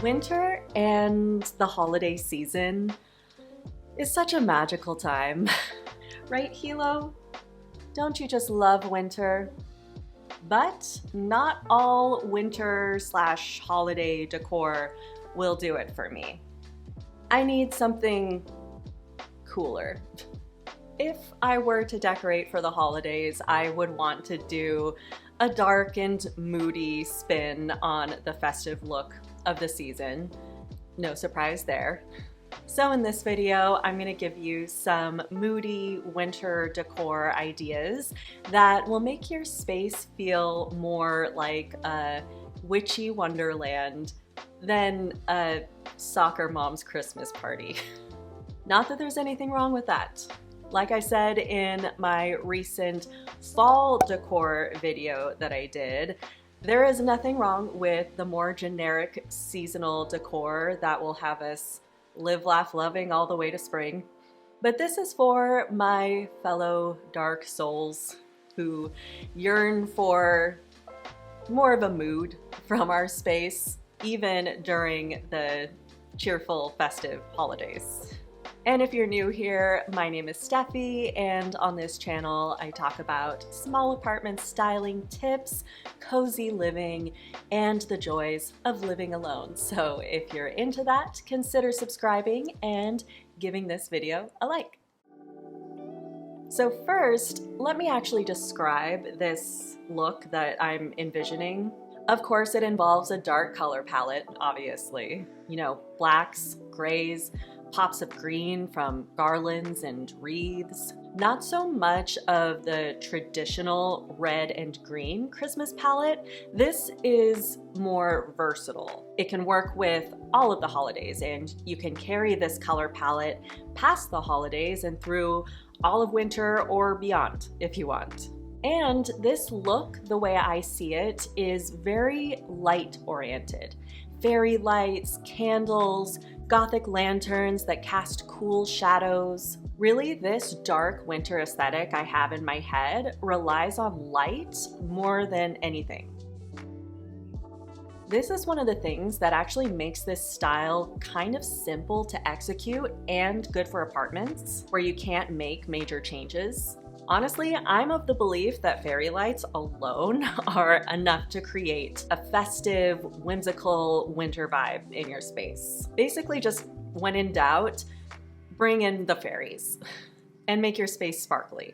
Winter and the holiday season is such a magical time. Right, Hilo? Don't you just love winter? But not all winter/holiday decor will do it for me. I need something cooler. If I were to decorate for the holidays, I would want to do a dark and moody spin on the festive look of the season. No surprise there. So in this video, I'm going to give you some moody winter decor ideas that will make your space feel more like a witchy Wonderland than a soccer mom's Christmas party. Not that there's anything wrong with that. Like I said in my recent fall decor video that I did, there is nothing wrong with the more generic seasonal decor that will have us live, laugh, loving all the way to spring. But this is for my fellow dark souls who yearn for more of a mood from our space, even during the cheerful, festive holidays. And if you're new here, my name is Steffi, and on this channel I talk about small apartment styling tips, cozy living, and the joys of living alone. So if you're into that, consider subscribing and giving this video a like. So first, let me actually describe this look that I'm envisioning. Of course, it involves a dark color palette, obviously. You know, blacks, grays, pops of green from garlands and wreaths. Not so much of the traditional red and green Christmas palette. This is more versatile. It can work with all of the holidays, and you can carry this color palette past the holidays and through all of winter or beyond if you want. And this look, the way I see it, is very light oriented. Fairy lights, candles, gothic lanterns that cast cool shadows. Really, this dark winter aesthetic I have in my head relies on light more than anything. This is one of the things that actually makes this style kind of simple to execute and good for apartments where you can't make major changes. Honestly, I'm of the belief that fairy lights alone are enough to create a festive, whimsical winter vibe in your space. Basically, just when in doubt, bring in the fairies and make your space sparkly.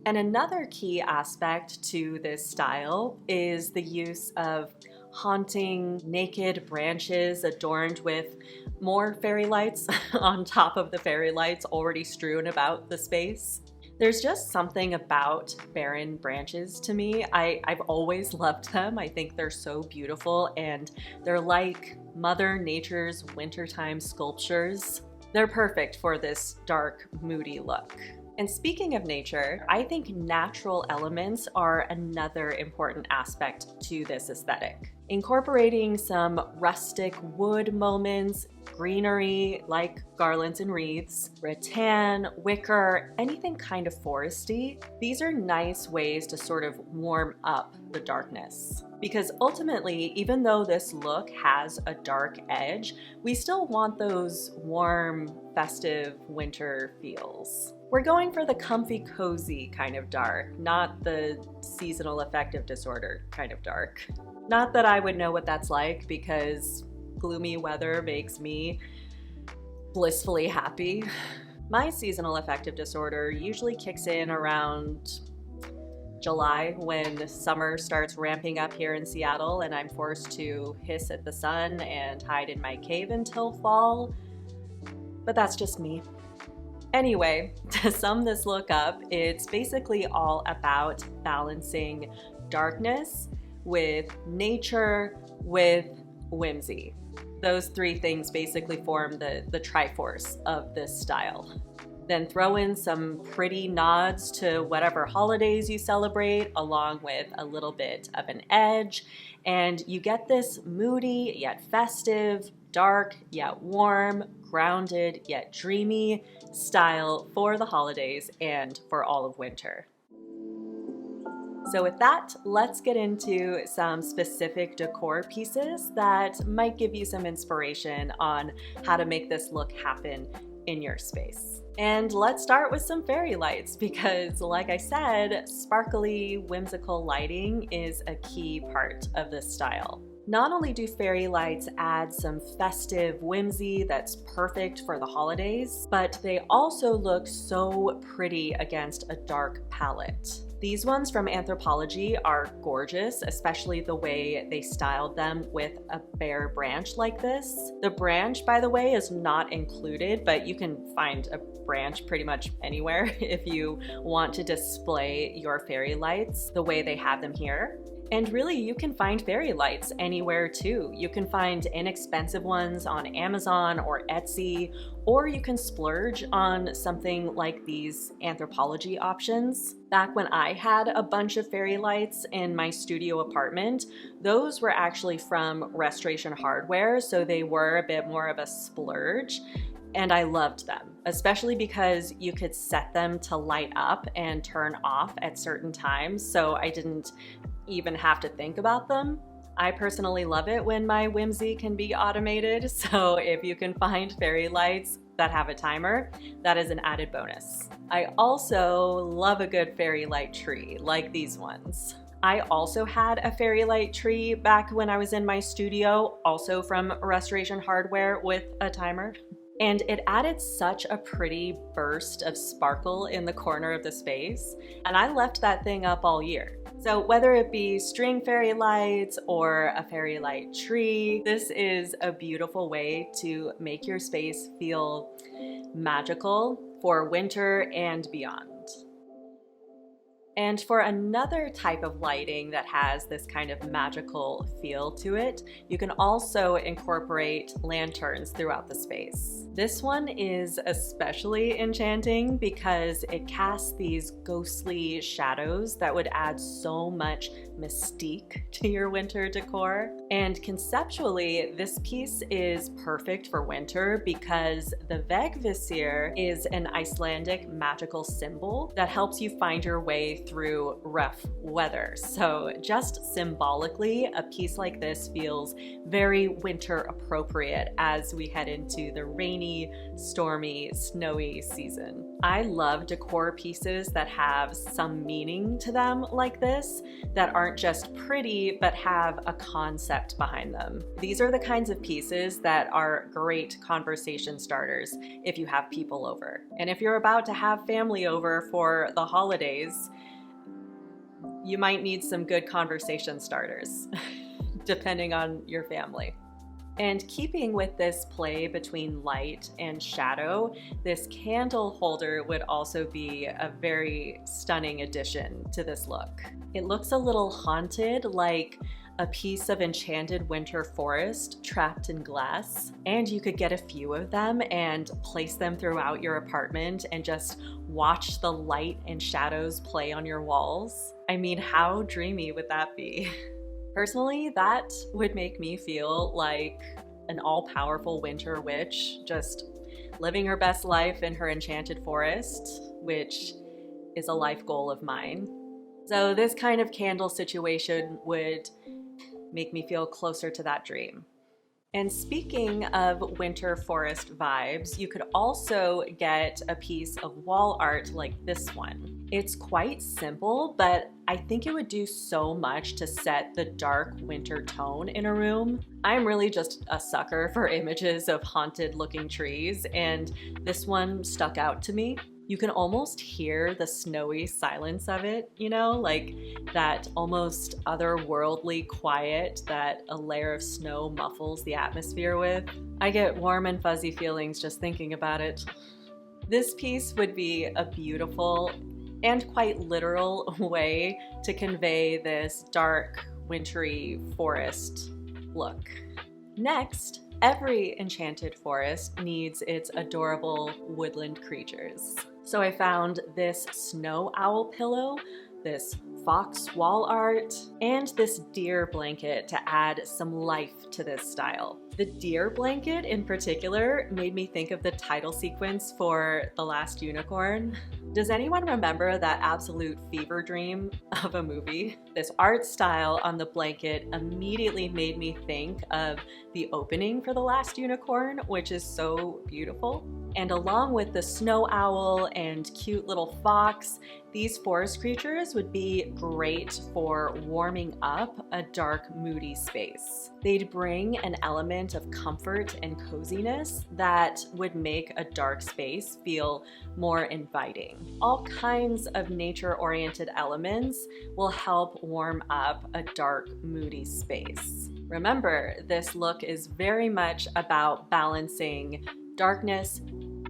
And another key aspect to this style is the use of haunting, naked branches adorned with more fairy lights on top of the fairy lights already strewn about the space. There's just something about barren branches to me. I've always loved them. I think they're so beautiful, and they're like Mother Nature's wintertime sculptures. They're perfect for this dark, moody look. And speaking of nature, I think natural elements are another important aspect to this aesthetic. Incorporating some rustic wood moments, greenery like garlands and wreaths, rattan, wicker, anything kind of foresty. These are nice ways to sort of warm up the darkness. Because ultimately, even though this look has a dark edge, we still want those warm, festive winter feels. We're going for the comfy, cozy kind of dark, not the seasonal affective disorder kind of dark. Not that I would know what that's like, because gloomy weather makes me blissfully happy. My seasonal affective disorder usually kicks in around July, when summer starts ramping up here in Seattle and I'm forced to hiss at the sun and hide in my cave until fall. But that's just me. Anyway, to sum this look up, it's basically all about balancing darkness with nature with whimsy. Those three things basically form the triforce of this style. Then throw in some pretty nods to whatever holidays you celebrate, along with a little bit of an edge, and you get this moody yet festive, dark yet warm, grounded yet dreamy style for the holidays and for all of winter. So with that, let's get into some specific decor pieces that might give you some inspiration on how to make this look happen in your space. And let's start with some fairy lights because, like I said, sparkly, whimsical lighting is a key part of this style. Not only do fairy lights add some festive whimsy that's perfect for the holidays, but they also look so pretty against a dark palette. These ones from Anthropologie are gorgeous, especially the way they styled them with a bare branch like this. The branch, by the way, is not included, but you can find a branch pretty much anywhere if you want to display your fairy lights the way they have them here. And really, you can find fairy lights anywhere too. You can find inexpensive ones on Amazon or Etsy, or you can splurge on something like these Anthropologie options. Back when I had a bunch of fairy lights in my studio apartment, those were actually from Restoration Hardware, so they were a bit more of a splurge. And I loved them, especially because you could set them to light up and turn off at certain times, so I didn't even have to think about them. I personally love it when my whimsy can be automated, so if you can find fairy lights that have a timer, that is an added bonus. I also love a good fairy light tree, like these ones. I also had a fairy light tree back when I was in my studio, also from Restoration Hardware with a timer. And it added such a pretty burst of sparkle in the corner of the space, and I left that thing up all year. So whether it be string fairy lights or a fairy light tree, this is a beautiful way to make your space feel magical for winter and beyond. And for another type of lighting that has this kind of magical feel to it, you can also incorporate lanterns throughout the space. This one is especially enchanting because it casts these ghostly shadows that would add so much mystique to your winter decor. And conceptually, this piece is perfect for winter because the Vegvisir is an Icelandic magical symbol that helps you find your way through rough weather. So just symbolically, a piece like this feels very winter appropriate as we head into the rainy, stormy, snowy season. I love decor pieces that have some meaning to them like this, that aren't just pretty, but have a concept behind them. These are the kinds of pieces that are great conversation starters if you have people over. And if you're about to have family over for the holidays, you might need some good conversation starters, depending on your family. And keeping with this play between light and shadow, this candle holder would also be a very stunning addition to this look. It looks a little haunted, like a piece of enchanted winter forest trapped in glass, and you could get a few of them and place them throughout your apartment and just watch the light and shadows play on your walls. I mean, how dreamy would that be? Personally, that would make me feel like an all-powerful winter witch, just living her best life in her enchanted forest, which is a life goal of mine. So this kind of candle situation would make me feel closer to that dream. And speaking of winter forest vibes, you could also get a piece of wall art like this one. It's quite simple, but I think it would do so much to set the dark winter tone in a room. I'm really just a sucker for images of haunted looking trees, and this one stuck out to me. You can almost hear the snowy silence of it, you know, like that almost otherworldly quiet that a layer of snow muffles the atmosphere with. I get warm and fuzzy feelings just thinking about it. This piece would be a beautiful and quite literal way to convey this dark, wintry forest look. Next, every enchanted forest needs its adorable woodland creatures. So I found this snow owl pillow, this fox wall art, and this deer blanket to add some life to this style. The deer blanket in particular made me think of the title sequence for The Last Unicorn. Does anyone remember that absolute fever dream of a movie? This art style on the blanket immediately made me think of the opening for The Last Unicorn, which is so beautiful. And along with the snow owl and cute little fox, these forest creatures would be great for warming up a dark, moody space. They'd bring an element of comfort and coziness that would make a dark space feel more inviting. All kinds of nature-oriented elements will help warm up a dark, moody space. Remember, this look is very much about balancing darkness,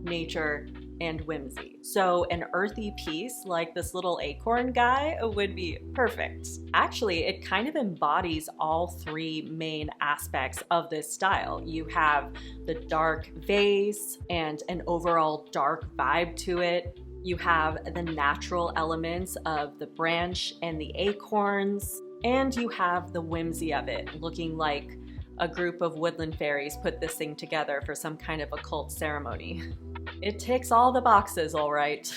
nature, and whimsy. So an earthy piece like this little acorn guy would be perfect. Actually, it kind of embodies all three main aspects of this style. You have the dark vase and an overall dark vibe to it. You have the natural elements of the branch and the acorns, and you have the whimsy of it, looking like a group of woodland fairies put this thing together for some kind of occult ceremony. It ticks all the boxes, all right.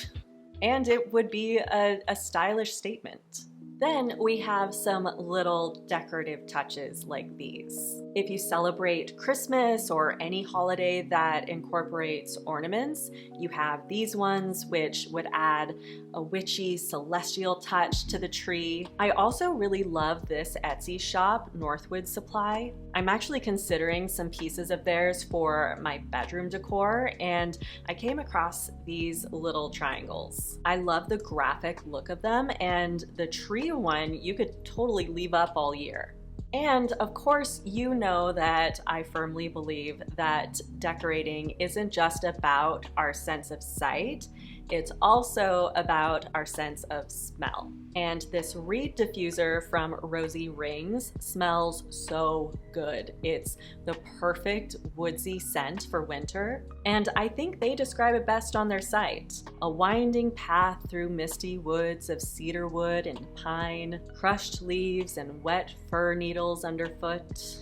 And it would be a stylish statement. Then we have some little decorative touches like these. If you celebrate Christmas or any holiday that incorporates ornaments, you have these ones which would add a witchy celestial touch to the tree. I also really love this Etsy shop, Northwood Supply. I'm actually considering some pieces of theirs for my bedroom decor, and I came across these little triangles. I love the graphic look of them, and the tree one you could totally leave up all year. And of course, you know that I firmly believe that decorating isn't just about our sense of sight, it's also about our sense of smell. And this reed diffuser from Rosy Rings smells so good. It's the perfect woodsy scent for winter, and I think they describe it best on their site. A winding path through misty woods of cedar wood and pine, crushed leaves and wet fir needles underfoot.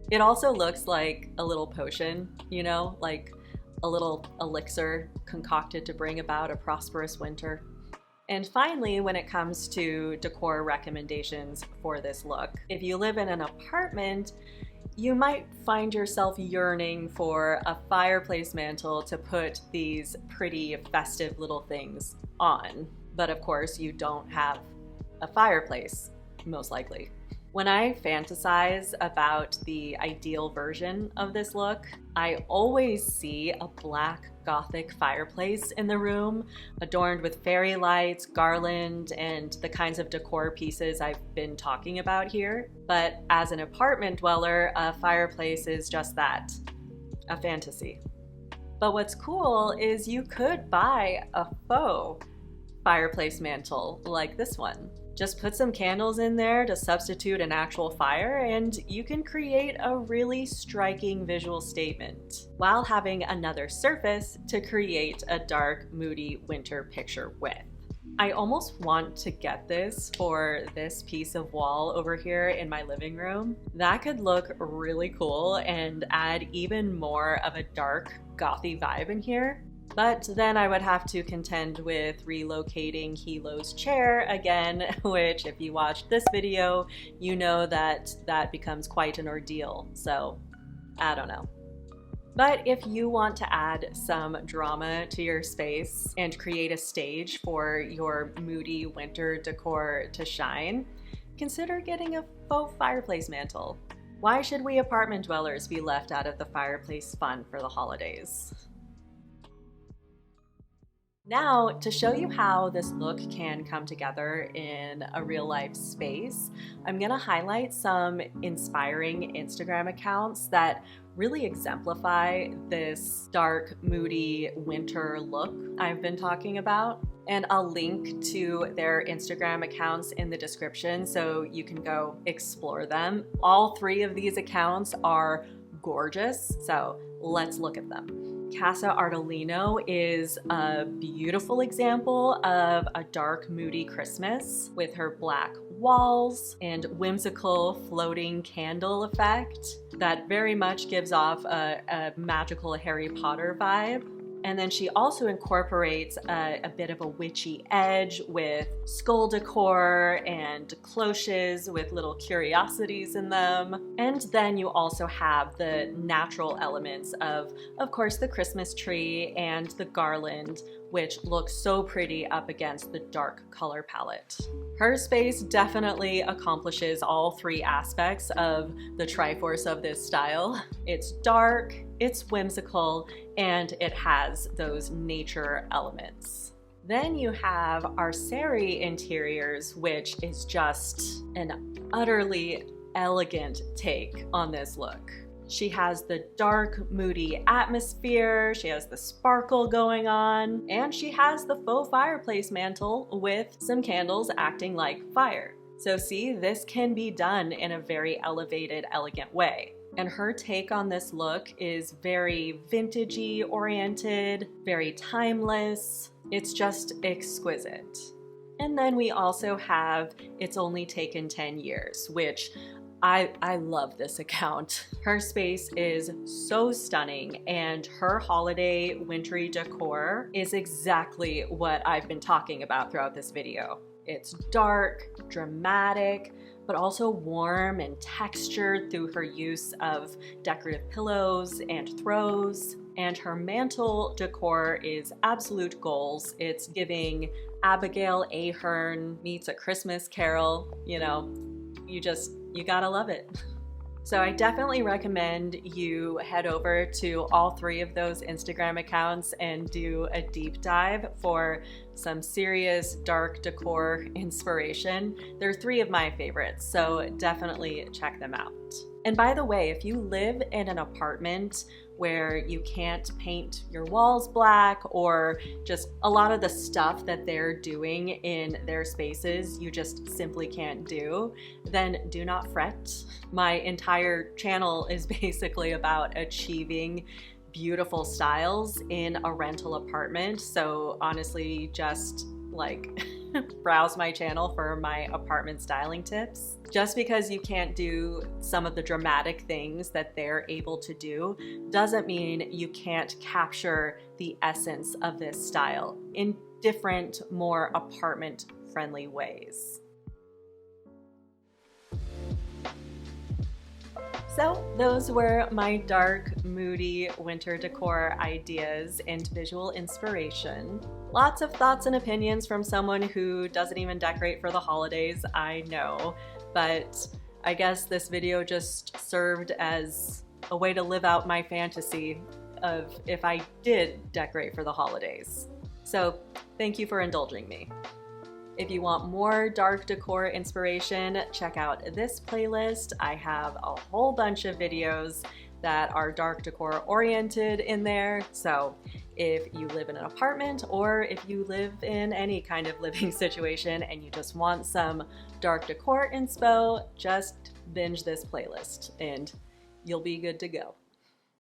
It also looks like a little potion, you know, like a little elixir concocted to bring about a prosperous winter. And finally, when it comes to decor recommendations for this look, if you live in an apartment, you might find yourself yearning for a fireplace mantle to put these pretty festive little things on. But of course, you don't have a fireplace, most likely. When I fantasize about the ideal version of this look, I always see a black gothic fireplace in the room, adorned with fairy lights, garland, and the kinds of decor pieces I've been talking about here. But as an apartment dweller, a fireplace is just that, a fantasy. But what's cool is you could buy a faux fireplace mantle like this one. Just put some candles in there to substitute an actual fire, and you can create a really striking visual statement while having another surface to create a dark, moody winter picture with. I almost want to get this for this piece of wall over here in my living room. That could look really cool and add even more of a dark, gothy vibe in here. But then I would have to contend with relocating Hilo's chair again, which if you watched this video, you know that that becomes quite an ordeal. So I don't know. But if you want to add some drama to your space and create a stage for your moody winter decor to shine, consider getting a faux fireplace mantle. Why should we apartment dwellers be left out of the fireplace fun for the holidays? Now, to show you how this look can come together in a real life space, I'm gonna highlight some inspiring Instagram accounts that really exemplify this dark, moody winter look I've been talking about. And I'll link to their Instagram accounts in the description so you can go explore them. All three of these accounts are gorgeous, so let's look at them. Casa Ardolino is a beautiful example of a dark, moody Christmas with her black walls and whimsical floating candle effect that very much gives off a magical Harry Potter vibe. And then she also incorporates a bit of a witchy edge with skull decor and cloches with little curiosities in them. And then you also have the natural elements of course, the Christmas tree and the garland, which looks so pretty up against the dark color palette. Her space definitely accomplishes all three aspects of the Triforce of this style. It's dark, it's whimsical, and it has those nature elements. Then you have our Sari interiors, which is just an utterly elegant take on this look. She has the dark, moody atmosphere, she has the sparkle going on, and she has the faux fireplace mantle with some candles acting like fire. So see, this can be done in a very elevated, elegant way. And her take on this look is very vintagey oriented, very timeless. It's just exquisite. And then we also have It's Only Taken 10 Years, which I love this account. Her space is so stunning, and her holiday wintry decor is exactly what I've been talking about throughout this video. It's dark, dramatic, but also warm and textured through her use of decorative pillows and throws. And her mantle decor is absolute goals. It's giving Abigail Ahern meets A Christmas Carol. You know, you gotta love it. So I definitely recommend you head over to all three of those Instagram accounts and do a deep dive for some serious dark decor inspiration. They're three of my favorites, so definitely check them out. And by the way, if you live in an apartment where you can't paint your walls black, or just a lot of the stuff that they're doing in their spaces you just simply can't do, then do not fret. My entire channel is basically about achieving beautiful styles in a rental apartment. So honestly, just like browse my channel for my apartment styling tips. Just because you can't do some of the dramatic things that they're able to do doesn't mean you can't capture the essence of this style in different, more apartment-friendly ways. So those were my dark, moody winter decor ideas and visual inspiration. Lots of thoughts and opinions from someone who doesn't even decorate for the holidays, I know, but I guess this video just served as a way to live out my fantasy of if I did decorate for the holidays. So thank you for indulging me. If you want more dark decor inspiration, check out this playlist. I have a whole bunch of videos that are dark decor oriented in there. So if you live in an apartment, or if you live in any kind of living situation and you just want some dark decor inspo, just binge this playlist and you'll be good to go.